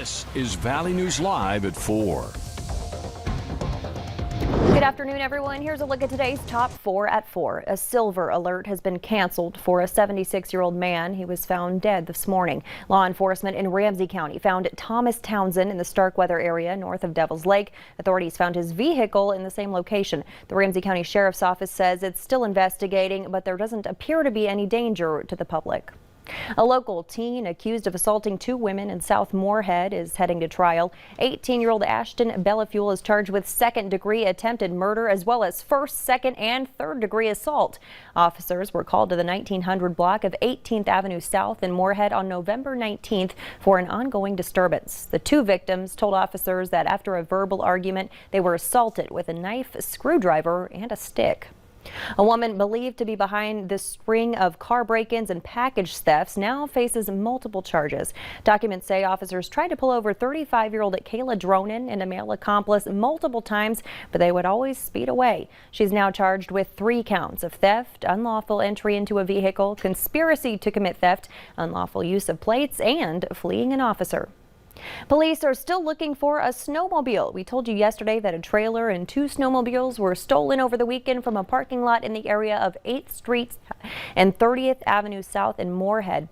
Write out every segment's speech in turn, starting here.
This is Valley News Live at 4. Good afternoon, everyone. Here's a look at today's top 4 at 4. A silver alert has been canceled for a 76-year-old man. He was found dead this morning. Law enforcement in Ramsey County found Thomas Townsend in the Starkweather area north of Devil's Lake. Authorities found his vehicle in the same location. The Ramsey County Sheriff's Office says it's still investigating, but there doesn't appear to be any danger to the public. A local teen accused of assaulting 2 women in South Moorhead is heading to trial. 18-year-old Ashton Bellafuel is charged with second-degree attempted murder as well as first, second, and third-degree assault. Officers were called to the 1900 block of 18th Avenue South in Moorhead on November 19th for an ongoing disturbance. The 2 victims told officers that after a verbal argument, they were assaulted with a knife, screwdriver, and a stick. A woman believed to be behind this string of car break-ins and package thefts now faces multiple charges. Documents say officers tried to pull over 35-year-old Kayla Dronin and a male accomplice multiple times, but they would always speed away. She's now charged with 3 counts of theft, unlawful entry into a vehicle, conspiracy to commit theft, unlawful use of plates, and fleeing an officer. Police are still looking for a snowmobile. We told you yesterday that a trailer and 2 snowmobiles were stolen over the weekend from a parking lot in the area of 8th Street and 30th Avenue South in Moorhead.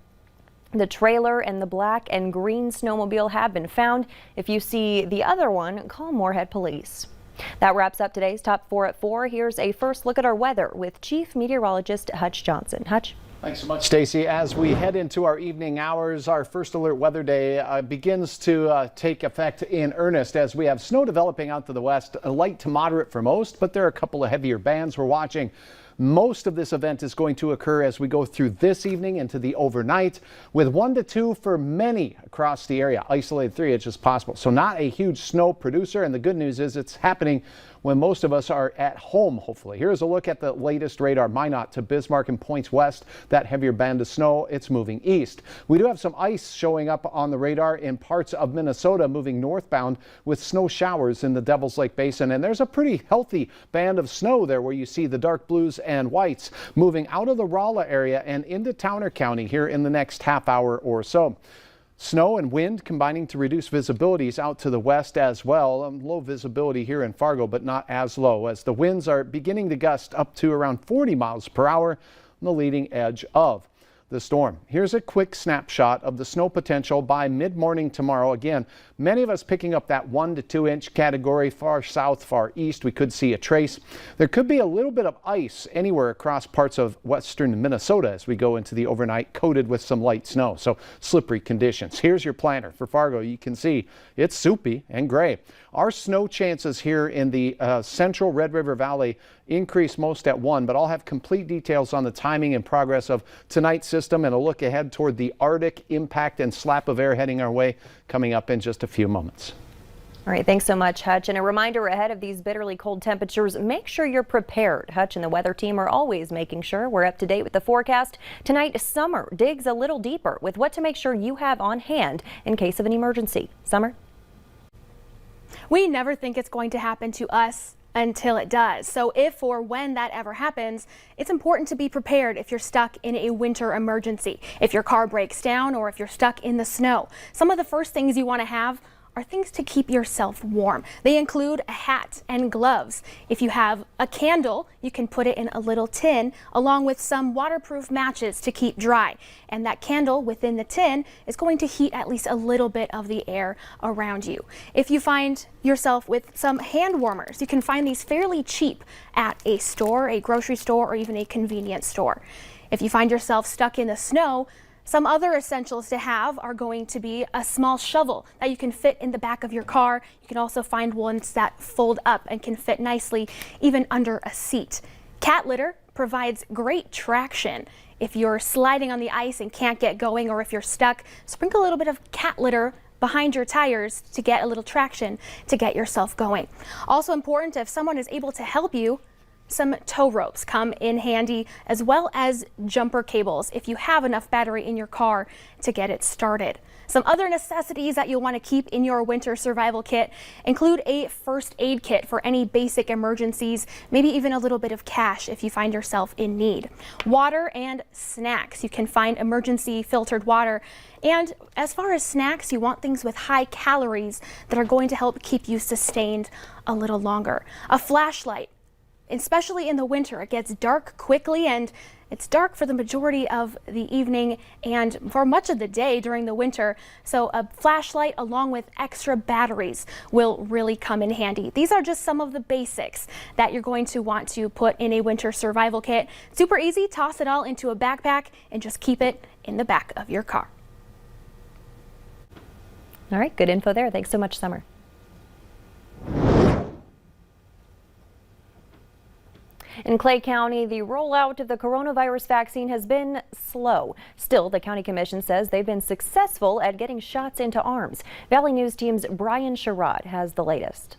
The trailer and the black and green snowmobile have been found. If you see the other one, call Moorhead Police. That wraps up today's top 4 at 4. Here's a first look at our weather with Chief Meteorologist Hutch Johnson. Hutch. Thanks so much, Stacy. As we head into our evening hours, our first alert weather day begins to take effect in earnest as we have snow developing out to the west, light to moderate for most, but there are a couple of heavier bands we're watching. Most of this event is going to occur as we go through this evening into the overnight, with 1 to 2 for many across the area. Isolated 3 inches possible. So not a huge snow producer, and the good news is it's happening when most of us are at home, hopefully. Here's a look at the latest radar. Minot to Bismarck and points west. That heavier band of snow, it's moving east. We do have some ice showing up on the radar in parts of Minnesota, moving northbound with snow showers in the Devil's Lake Basin. And there's a pretty healthy band of snow there where you see the dark blues and whites moving out of the Rolla area and into Towner County here in the next half hour or so. Snow and wind combining to reduce visibilities out to the west as well. Low visibility here in Fargo, but not as low as the winds are beginning to gust up to around 40 miles per hour on the leading edge of the storm. Here's a quick snapshot of the snow potential by mid-morning tomorrow. Again, many of us picking up that 1 to 2 inch category. Far south, far east, we could see a trace. There could be a little bit of ice anywhere across parts of western Minnesota as we go into the overnight, coated with some light snow. So slippery conditions. Here's your planner for Fargo. You can see it's soupy and gray. Our snow chances here in the central Red River Valley increase most at 1, but I'll have complete details on the timing and progress of tonight's system and a look ahead toward the Arctic impact and slap of air heading our way coming up in just a few moments. All right, thanks so much, Hutch. And a reminder ahead of these bitterly cold temperatures, make sure you're prepared. Hutch and the weather team are always making sure we're up to date with the forecast. Tonight, Summer digs a little deeper with what to make sure you have on hand in case of an emergency. Summer? We never think it's going to happen to us until it does. So if or when that ever happens, it's important to be prepared if you're stuck in a winter emergency, if your car breaks down, or if you're stuck in the snow. Some of the first things you want to have are things to keep yourself warm. They include a hat and gloves. If you have a candle, you can put it in a little tin along with some waterproof matches to keep dry. And that candle within the tin is going to heat at least a little bit of the air around you. If you find yourself with some hand warmers, you can find these fairly cheap at a store, a grocery store, or even a convenience store. If you find yourself stuck in the snow, some other essentials to have are going to be a small shovel that you can fit in the back of your car. You can also find ones that fold up and can fit nicely even under a seat. Cat litter provides great traction. If you're sliding on the ice and can't get going, or if you're stuck, sprinkle a little bit of cat litter behind your tires to get a little traction to get yourself going. Also important, if someone is able to help you, some tow ropes come in handy, as well as jumper cables if you have enough battery in your car to get it started. Some other necessities that you'll want to keep in your winter survival kit include a first aid kit for any basic emergencies, maybe even a little bit of cash if you find yourself in need. Water and snacks. You can find emergency filtered water. And as far as snacks, you want things with high calories that are going to help keep you sustained a little longer. A flashlight, especially in the winter. It gets dark quickly, and it's dark for the majority of the evening and for much of the day during the winter. So a flashlight along with extra batteries will really come in handy. These are just some of the basics that you're going to want to put in a winter survival kit. Super easy, toss it all into a backpack and just keep it in the back of your car. All right, good info there. Thanks so much, Summer. In Clay County, the rollout of the coronavirus vaccine has been slow. Still, the county commission says they've been successful at getting shots into arms. Valley News Team's Brian Sherrod has the latest.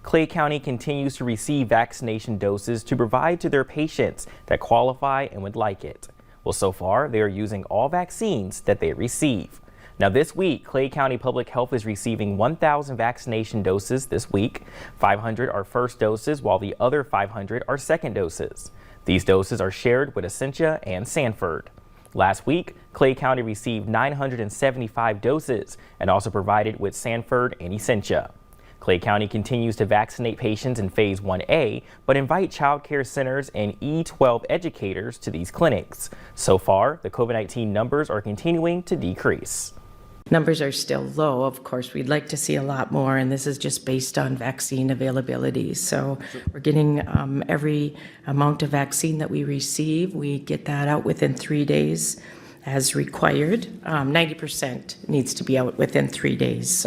Clay County continues to receive vaccination doses to provide to their patients that qualify and would like it. Well, so far, they are using all vaccines that they receive. Now this week, Clay County Public Health is receiving 1,000 vaccination doses this week. 500 are first doses, while the other 500 are second doses. These doses are shared with Essentia and Sanford. Last week, Clay County received 975 doses and also provided with Sanford and Essentia. Clay County continues to vaccinate patients in Phase 1A, but invite child care centers and E12 educators to these clinics. So far, the COVID-19 numbers are continuing to decrease. Numbers are still low. Of course, we'd like to see a lot more, and this is just based on vaccine availability. So we're getting every amount of vaccine that we receive. We get that out within 3 days as required. 90% needs to be out within 3 days.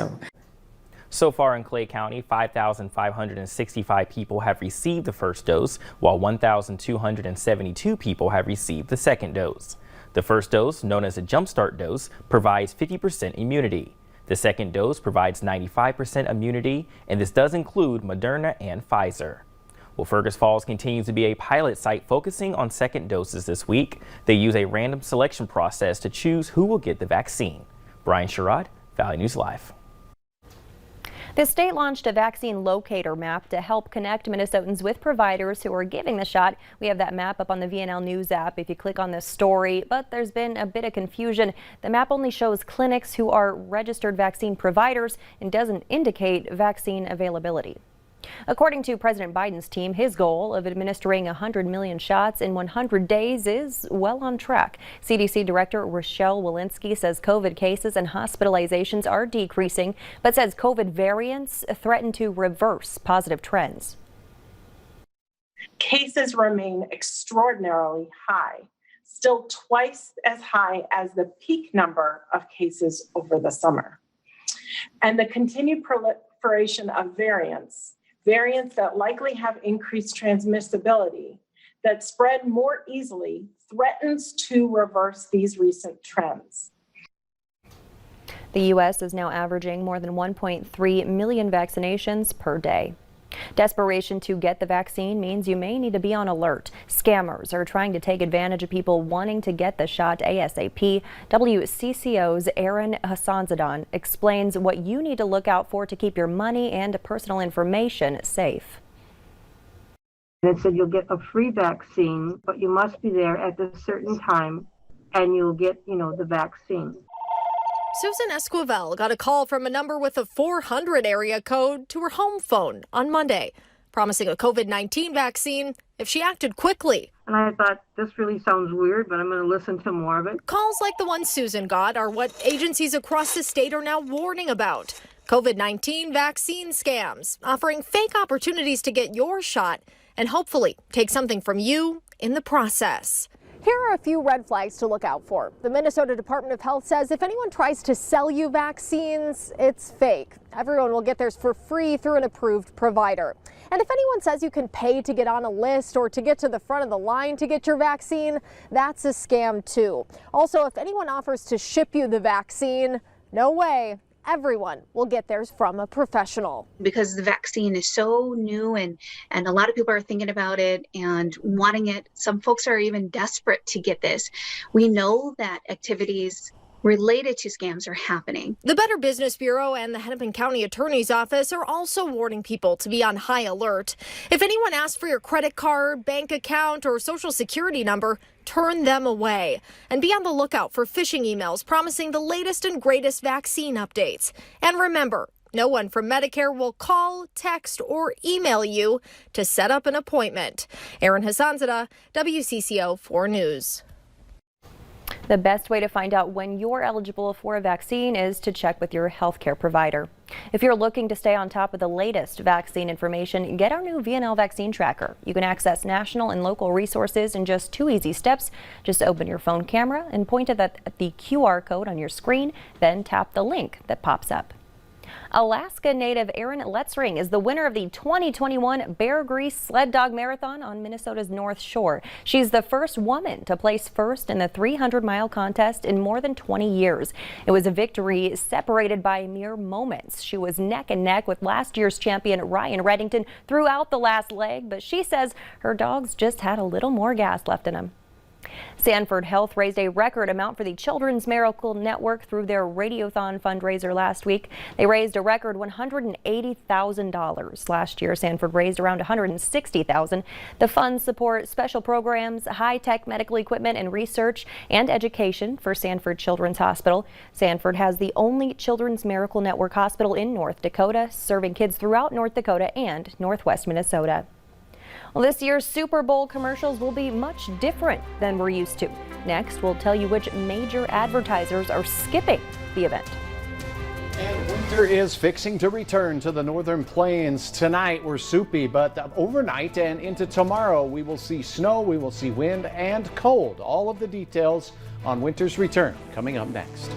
So far in Clay County, 5,565 people have received the first dose, while 1,272 people have received the second dose. The first dose, known as a jumpstart dose, provides 50% immunity. The second dose provides 95% immunity, and this does include Moderna and Pfizer. Well, Fergus Falls continues to be a pilot site focusing on second doses this week. They use a random selection process to choose who will get the vaccine. Brian Sherrod, Valley News Live. The state launched a vaccine locator map to help connect Minnesotans with providers who are giving the shot. We have that map up on the VNL News app if you click on this story, but there's been a bit of confusion. The map only shows clinics who are registered vaccine providers and doesn't indicate vaccine availability. According to President Biden's team, his goal of administering 100 million shots in 100 days is well on track. CDC Director Rochelle Walensky says COVID cases and hospitalizations are decreasing, but says COVID variants threaten to reverse positive trends. Cases remain extraordinarily high, still twice as high as the peak number of cases over the summer. And the continued proliferation of variants that likely have increased transmissibility, that spread more easily, threatens to reverse these recent trends. The U.S. is now averaging more than 1.3 million vaccinations per day. Desperation to get the vaccine means you may need to be on alert. Scammers are trying to take advantage of people wanting to get the shot ASAP. WCCO's Aaron Hassanzadeh explains what you need to look out for to keep your money and personal information safe. It said you'll get a free vaccine, but you must be there at a certain time and you'll get, the vaccine. Susan Esquivel got a call from a number with a 400 area code to her home phone on Monday, promising a COVID-19 vaccine if she acted quickly. And I thought, this really sounds weird, but I'm going to listen to more of it. Calls like the one Susan got are what agencies across the state are now warning about. COVID-19 vaccine scams, offering fake opportunities to get your shot and hopefully take something from you in the process. Here are a few red flags to look out for. The Minnesota Department of Health says if anyone tries to sell you vaccines, it's fake. Everyone will get theirs for free through an approved provider. And if anyone says you can pay to get on a list or to get to the front of the line to get your vaccine, that's a scam too. Also, if anyone offers to ship you the vaccine, no way. Everyone will get theirs from a professional. Because the vaccine is so new and a lot of people are thinking about it and wanting it. Some folks are even desperate to get this. We know that activities related to scams are happening. The Better Business Bureau and the Hennepin County Attorney's Office are also warning people to be on high alert. If anyone asks for your credit card, bank account, or social security number, turn them away. And be on the lookout for phishing emails promising the latest and greatest vaccine updates. And remember, no one from Medicare will call, text, or email you to set up an appointment. Erin Hassanzadeh, WCCO 4 News. The best way to find out when you're eligible for a vaccine is to check with your healthcare provider. If you're looking to stay on top of the latest vaccine information, get our new VNL vaccine tracker. You can access national and local resources in just 2 easy steps. Just open your phone camera and point it at the QR code on your screen, then tap the link that pops up. Alaska native Erin Letzring is the winner of the 2021 Bear Grease Sled Dog Marathon on Minnesota's North Shore. She's the first woman to place first in the 300-mile contest in more than 20 years. It was a victory separated by mere moments. She was neck and neck with last year's champion Ryan Reddington throughout the last leg, but she says her dogs just had a little more gas left in them. Sanford Health raised a record amount for the Children's Miracle Network through their Radiothon fundraiser last week. They raised a record $180,000. Last year, Sanford raised around $160,000. The funds support special programs, high-tech medical equipment, and research and education for Sanford Children's Hospital. Sanford has the only Children's Miracle Network hospital in North Dakota, serving kids throughout North Dakota and northwest Minnesota. Well, this year's Super Bowl commercials will be much different than we're used to. Next, we'll tell you which major advertisers are skipping the event. And winter is fixing to return to the northern plains. Tonight we're soupy, but overnight and into tomorrow we will see snow, we will see wind and cold. All of the details on winter's return coming up next.